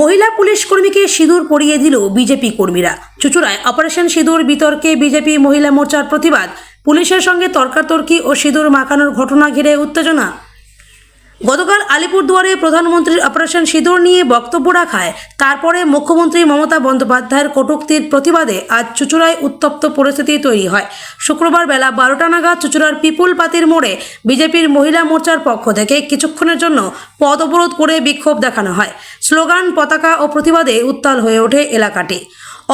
মহিলা পুলিশ কর্মীকে সিঁদুর পরিয়ে দিল বিজেপি কর্মীরা। চুঁচুড়ায় অপারেশন সিঁদুর বিতর্কে বিজেপি মহিলা মোর্চার প্রতিবাদ। পুলিশের সঙ্গে তর্কাতর্কি ও সিঁদুর মাখানোর ঘটনা ঘিরে উত্তেজনা। গতকাল আলিপুরদুয়ারে প্রধানমন্ত্রীর অপারেশন সিঁদুর নিয়ে বক্তব্য রাখায় তারপরে মুখ্যমন্ত্রী মমতা বন্দ্যোপাধ্যায়ের কটূক্তির প্রতিবাদে আজ চুঁচুড়ায় উত্তপ্ত পরিস্থিতি তৈরি হয়। শুক্রবার বেলা 12টা নাগাদ চুঁচুড়ার পিপুল পাতির মোড়ে বিজেপির মহিলা মোর্চার পক্ষ থেকে কিছুক্ষণের জন্য পথ অবরোধ করে বিক্ষোভ দেখানো হয়। স্লোগান, পতাকা ও প্রতিবাদে উত্তাল হয়ে ওঠে এলাকাটি।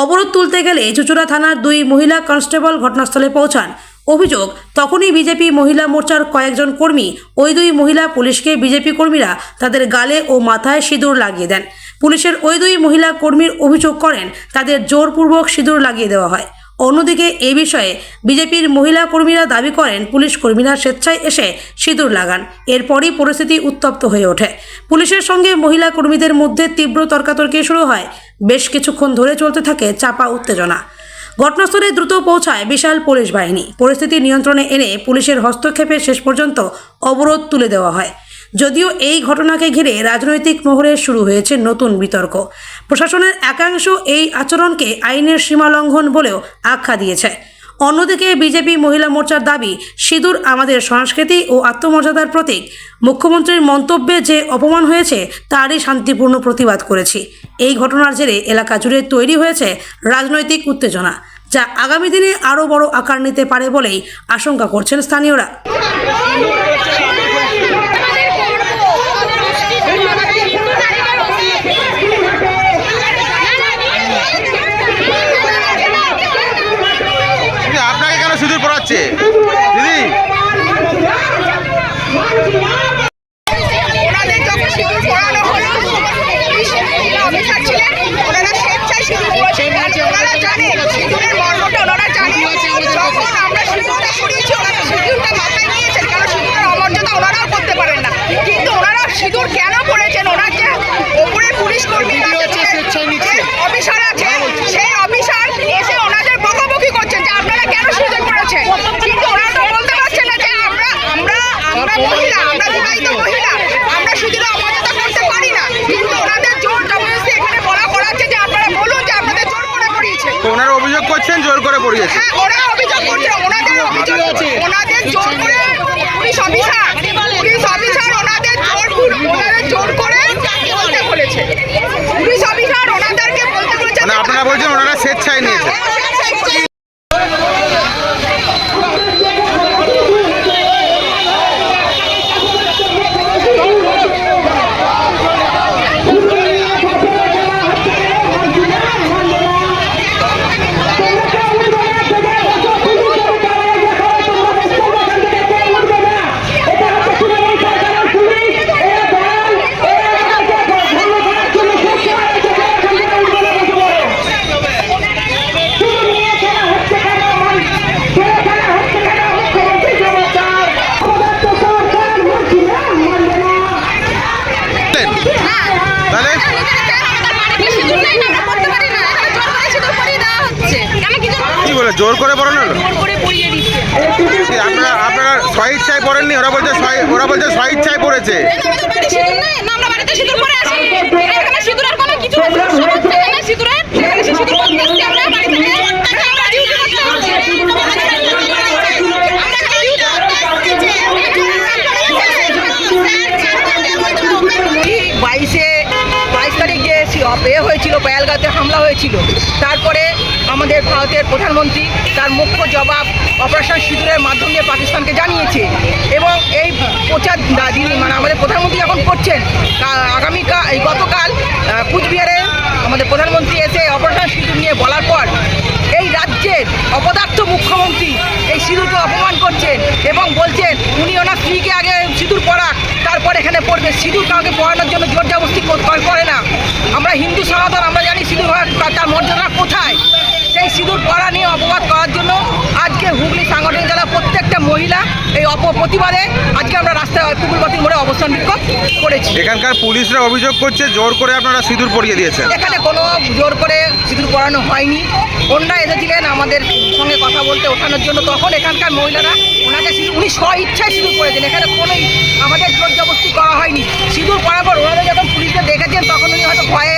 অবরোধ তুলতে গেলে চুঁচুড়া থানার 2 মহিলা কনস্টেবল ঘটনাস্থলে পৌঁছান। অভিযোগ, তখনই বিজেপি মহিলা মোর্চার কয়েকজন কর্মী ওই 2 মহিলা পুলিশকে বিজেপি কর্মীরা তাদের গালে ও মাথায় সিঁদুর লাগিয়ে দেন। পুলিশের ওই 2 মহিলা কর্মীর অভিযোগ করেন তাদের জোরপূর্বক সিঁদুর লাগিয়ে দেওয়া হয়। অন্যদিকে এই বিষয়ে বিজেপির মহিলা কর্মীরা দাবি করেন পুলিশ কর্মীরা স্বেচ্ছায় এসে সিঁদুর লাগান। এরপরই পরিস্থিতি উত্তপ্ত হয়ে ওঠে। পুলিশের সঙ্গে মহিলা কর্মীদের মধ্যে তীব্র তর্কাতর্কি শুরু হয়। বেশ কিছুক্ষণ ধরে চলতে থাকে চাপা উত্তেজনা। ঘটনাস্থলে দ্রুত পৌঁছায় বিশাল পুলিশ বাহিনী। পরিস্থিতি নিয়ন্ত্রণে এনে পুলিশের হস্তক্ষেপে শেষ পর্যন্ত অবরোধ তুলে দেওয়া হয়। যদিও এই ঘটনাকে ঘিরে রাজনৈতিক মহলে শুরু হয়েছে নতুন বিতর্ক। প্রশাসনের একাংশ এই আচরণকে আইনের সীমা লঙ্ঘন বলেও আখ্যা দিয়েছে। অন্যদিকে বিজেপি মহিলা মোর্চার দাবি, সিঁদুর আমাদের সংস্কৃতি ও আত্মমর্যাদার প্রতীক। মুখ্যমন্ত্রীর মন্তব্যে যে অপমান হয়েছে তারই শান্তিপূর্ণ প্রতিবাদ করেছি। এই ঘটনার জেরে এলাকা জুড়ে তৈরি হয়েছে রাজনৈতিক উত্তেজনা, যা আগামী দিনে আরও বড় আকার নিতে পারে বলেই আশঙ্কা করছেন স্থানীয়রা। আপনাকে কেন সিঁদুর পরাচ্ছে দিদি? ওনাদের যখন সিঁদুর পরানো হলো, অফিসার ছিলেন, ওনারা স্বেচ্ছায় সিঁদুর পরিয়েছেন। ওনারা জানেন সিঁদুরের মর্মটা, ওনারা জানেন। যখন আমরা সিঁদুরটা পরিয়েছি, ওনারা সিঁদুরটা মাথায় নিয়েছেন, কারণ সিঁদুরের অমর্যাদা ওনারাও করতে পারেন না। কিন্তু ওনারা সিঁদুর কেন পরেছেন? ওনাকে ওপরে পুলিশ কর্মী অফিসার আছে, সেই অফিসার এসে ওনাদের বকাবকি করছেন যে আপনারা কেন সিঁদুর পরেছেন। কিন্তু ওনারা তো বলতে পারছেন না যে আমরা মহিলা, আমরা বিবাহিত মহিলা, আমরা সিঁদুরের অমর্যাদা করতে পারি না। কিন্তু ওনাদের জোর জবরদস্তি এখানে বলা করাচ্ছে যে আপনারা বলুন যে আপনাদের জোর করে পরিয়েছে। ওনারা অভিযোগ করছেন জোর করে পরিয়েছে। হ্যাঁ, ওরা অভিযোগ করছে, ওনাদের অভিযোগ আছে, ওনাদের জোর করে পুলিশ অফিসার ওনাদের জোর করে বলতে বলেছে। পুলিশ অফিসার ওনাদেরকে বলতে বলেছে। মানে আপনারা বলছেন ওনারা স্বেচ্ছায় নিয়েছে। জোর করে পড়ানো হলো? আপনারা স্বইচ্ছায় পড়েননি? ওরা বলছে স্বইচ্ছায় পড়েছে। হয়েছিল, পেহেলগাঁওতে হামলা হয়েছিল। তারপরে আমাদের ভারতের প্রধানমন্ত্রী তার মুখ্য জবাব অপারেশন সিঁদুরের মাধ্যমে পাকিস্তানকে জানিয়েছে। এবং এই প্রচার মানে আমাদের প্রধানমন্ত্রী যখন করছেন, গতকাল কুচবিহারে আমাদের প্রধানমন্ত্রী এসে অপারেশন সিঁদুর নিয়ে বলার পর এই রাজ্যের অপদার্থ মুখ্যমন্ত্রী এই সিঁদুরকে অপমান করছেন এবং বলছেন উনি ওনার স্ত্রীকে আগে সিঁদুর পরাক, তারপর এখানে পড়বে। সিঁদুর কাউকে পরানোর জন্য জোর জবরদস্তি করে না। আমরা হিন্দু সনাতন, আমরা জানি সিঁদুর তার মর্যাদা কোথায়। সেই সিঁদুর পরা নিয়ে অপবাদ করার জন্য আজকে হুগলি সাংগঠনিক জেলার প্রত্যেকটা মহিলা এই প্রতিবাদে আজকে আমরা রাস্তায় পুকুরবাতির মোড়ে অবস্থান বিক্ষোভ করেছি। এখানকার পুলিশরা অভিযোগ করছে জোর করে আপনারা সিঁদুর পরিয়ে দিয়েছেন। এখানে কোনো জোর করে সিঁদুর পরানো হয়নি। ওনারা এসেছিলেন আমাদের সঙ্গে কথা বলতে ওঠানোর জন্য, তখন এখানকার মহিলারা ওনাকে উনি স্ব ইচ্ছায় সিঁদুর পরেছেন। এখানে কোনো আমাদের জোর জবরদস্তি করা হয়নি। সিঁদুর পরার পর ওনারা যখন পুলিশকে দেখেছেন তখন উনি হয়তো ভয়ে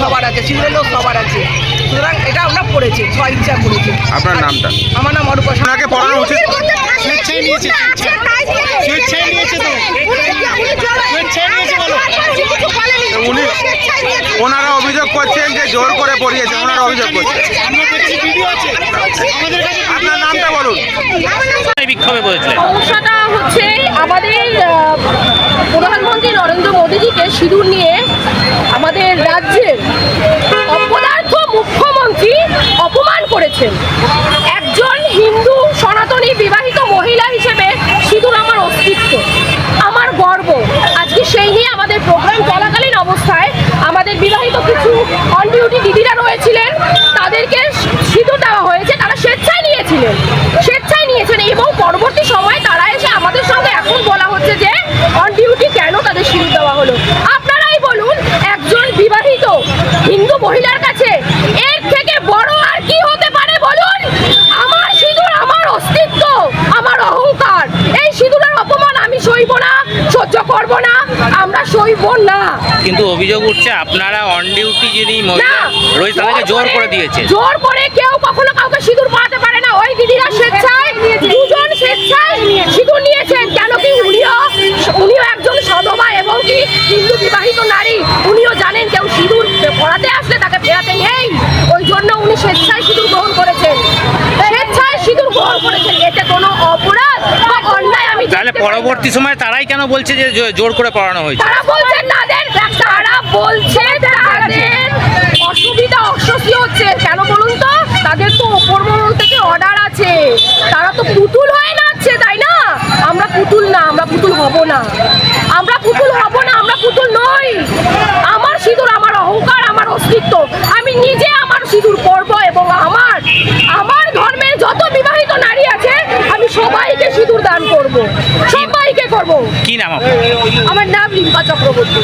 সবার আছে, সিঁদুরের লোভ সবার আছে। সুতরাং এটা আমরা পড়েছি, ইচ্ছা করেছি। আপনার নামটা? আমার নাম অরূপা সাহা। ওনাকে পড়ানো উচিত। স্বেচ্ছায় নিয়েছে স্বেচ্ছায় নিয়েছে তো স্বেচ্ছায় নিয়েছে বলো উনি ওনারা অভিযোগ করছেন যে জোর করে পড়িয়েছে, ওনারা অভিযোগ করছেন। আমরা দেখছি ভিডিও আছে আমাদের কাছে। আপনার নামটা বলুন। এই বিক্ষোভে বলেছিলেন সমস্যাটা হচ্ছে আমাদের প্রধানমন্ত্রী নরেন্দ্র মোদীজিকে সিঁদুর নিয়ে আমাদের রাজ্যের অপদার্থ মুখ্যমন্ত্রী অপমান করেছেন। একজন হিন্দু সনাতনী বিবাহিত মহিলা হিসেবে সিঁদুর আমার অস্তিত্ব, আমার গর্ব। আজকে সেই নিয়ে আমাদের প্রোগ্রাম চলাকালীন অবস্থায় আমাদের বিবাহিত কিছু অন ডিউটি দিদিরা রয়েছিলেন, তাদেরকে সিঁদুর দেওয়া হয়েছে। তারা স্বেচ্ছায় নিয়েছেন এবং পরবর্তী সময়ে তারা এসে আমাদের সঙ্গে এখন বলা হচ্ছে যে অন ডিউটি কেন তাদের সিঁদুর দেওয়া হলো। আপনারাই বলুন, একজন বিবাহিত হিন্দু মহিলার কাছে এর থেকে বড় আর কি হতে পারে বলুন? আমার সিঁদুর আমার অস্তিত্ব, আমার অহংকার। এই সিঁদুরের অপমান আমি সইব না, সহ্য করব না, আমরা সইব না। কিন্তু অভিযোগ উঠছে আপনারা অন ডিউটি যিনি মহিলা রয়েছে তাদেরকে জোর করে দিয়েছে। জোর করে কেউ কখনো কাউকে সিঁদুর পরাতে পারে না। ওই দিদিরা স্বেচ্ছায়, দুজন স্বেচ্ছায় সিঁদুর নিয়েছেন। কেন কি উনিও একজন সধবা এবং কি হিন্দু বিবাহিত নারী। উনিও জানেন কেউ সিঁদুর পরাতে আসলে তাকে ফেরাতে নেই, ওই জন্য উনি স্বেচ্ছায় সিঁদুর গ্রহণ করেছেন। স্বেচ্ছায় সিঁদুর গ্রহণ করেছেন, এতে কোনো অপরাধ বা অন্যায় আমি তাহলে দেখতে পাই না। পরবর্তী সময় তারাই কেন বলছে যে জোর করে পড়ানো হয়েছে? তারা বলছে তাদের অসুবিধা অস্বস্তি হচ্ছে। কেন বলুন তো? তাদের তো ওপর মহল থেকে অর্ডার আছে, তারা তো পুতুল হয়ে নাচছে, তাই না? আমরা পুতুল না, আমরা পুতুল হব না, আমরা পুতুল হব না, আমরা পুতুল নই। আমার সিঁদুর আমার অহংকার, আমার অস্তিত্ব। আমি নিজে আমার সিঁদুর পরবো এবং আমার ধর্মের যত বিবাহিত নারী আছে আমি সবাইকে সিঁদুর দান করব, সবাইকে করব। কি নাম আপনার? আমার নাম রিম্পা চক্রবর্তী।